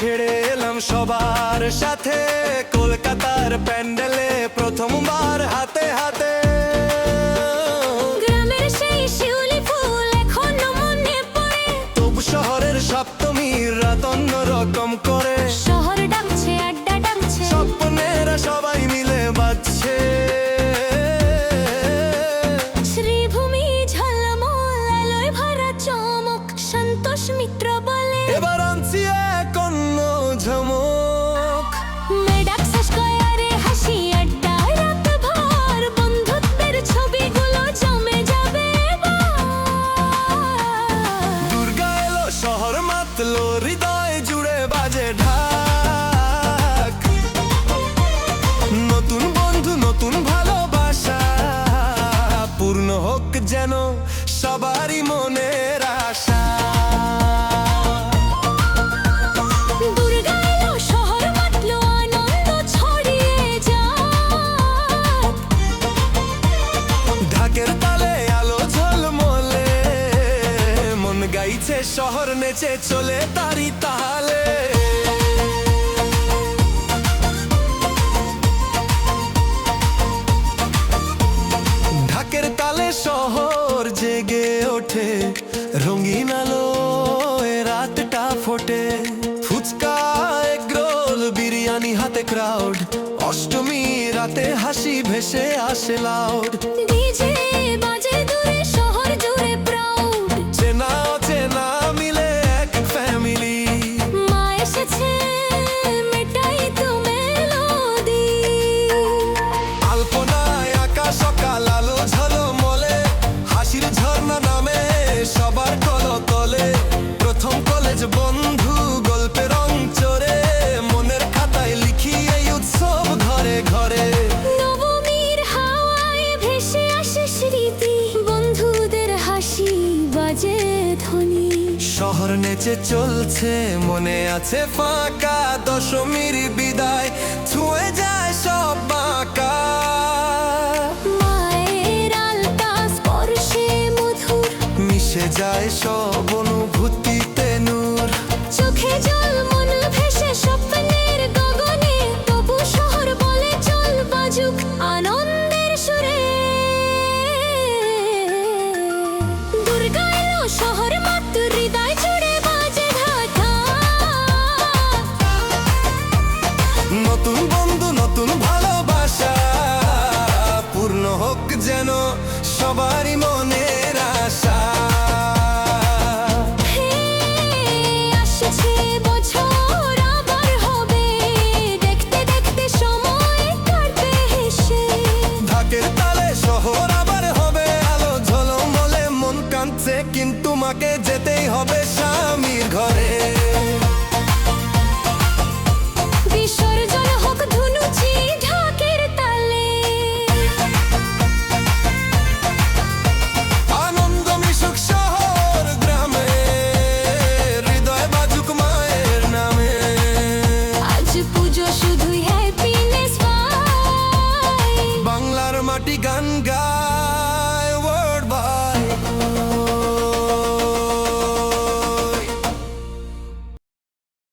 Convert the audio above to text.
ছেড়ে এলাম সবার সাথে, কলকাতার প্যান্ডেলে প্রথমবার হাতে হাতে। গ্রামের সেই শিউলি ফুল এখনো মনে পড়ে, তবু শহরের সপ্তমীর রাত অন্য রকম করে। শহর ডাকছে, আড্ডা ডাকছে, স্বপ্নেরা সবাই মিলে বাজছে। শ্রীভূমি ঝলমল আলোয় ভরা চমক, সন্তোষ মিত্র বলে এবার আনছি এক অন্য ঝমক। মেডাক স্কয়ারে হাসি আড্ডা রাতভর, বন্ধুত্বের ছবিগুলো জমে যাবে এবার। দুর্গা এলো, শহর মাতলো, হৃদয় জুড়ে বাজে ঢাক। নতুন বন্ধু, নতুন ভালোবাসা, পূর্ণ হোক যেন সবারই মনের আশা। দুর্গা এলো, শহর মাতলো, আনন্দ ছড়িয়ে যাক। ঢাকের তালে আলো ঝলমলে, মন গাইছে, শহর নেচে চলে তারি তালে। ঢাকের তালে শহর জেগে ওঠে, রঙিন আলো এ রাতটা ফোটে। ফুচকা, এগরোল, বিরিয়ানি হাতে ক্রাউড, অষ্টমী রাতে হাসি ভেসে আসে লাউড। ডিজে বাজে দূরে, শহর জুড়ে প্রাউড। চেনা অচেনা মিলে এক ফ্যামিলি, মা এসেছে, মেটাই তো মেলোডি। আলপনায় আঁকা সকাল আলো ঝলমলে, হাসির ঝর্ণা নামে সবার কলতলে। প্রথম কলেজ বন্ধু, গল্পে রং চড়ে, মনের খাতায় লিখি এই উৎসব ঘরে ঘরে। নবমীর হাওয়ায় ভেসে আসে স্মৃতি, বন্ধুদের হাসি বাজে ধ্বনি। শহর নেচে চলছে, মনে আছে ফাঁকা, দশমীর বিদায় ছুঁয়ে যায় সব বাঁকা। মায়ের আলতা স্পর্শে মধুর, মিশে যায় সব অনুভূতিতে নূর। চোখে জল, মন ভেসে স্বপ্নের গগনে, তবু শহর বলে চল বাজুক আনন্দের সুরে। দুর্গা এলো, শহর মাত্র, হৃদয় জুড়ে বাজে ঢাকা। নতুন বন্ধু, নতুন ভালোবাসা, পূর্ণ হোক যেন সবারই মনের আশা। হে, আসছে বছর আবার হবে, দেখতে দেখতে সময় কাটবে হেসে। ঢাকের তালে শহর আবার হবে আলো ঝলমলে, মন কাঁদছে কিন্তু মাকে যেতেই হবে স্বামীর ঘরে। বিসর্জন হোক ধুনুচি ঢাকের তালে, আনন্দ মিশুক শহর গ্রামে, হৃদয় বাজুক মায়ের নামে। আজ পুজো শুধুই হ্যাপিনেস পাই। বাংলার মাটি গান গায়।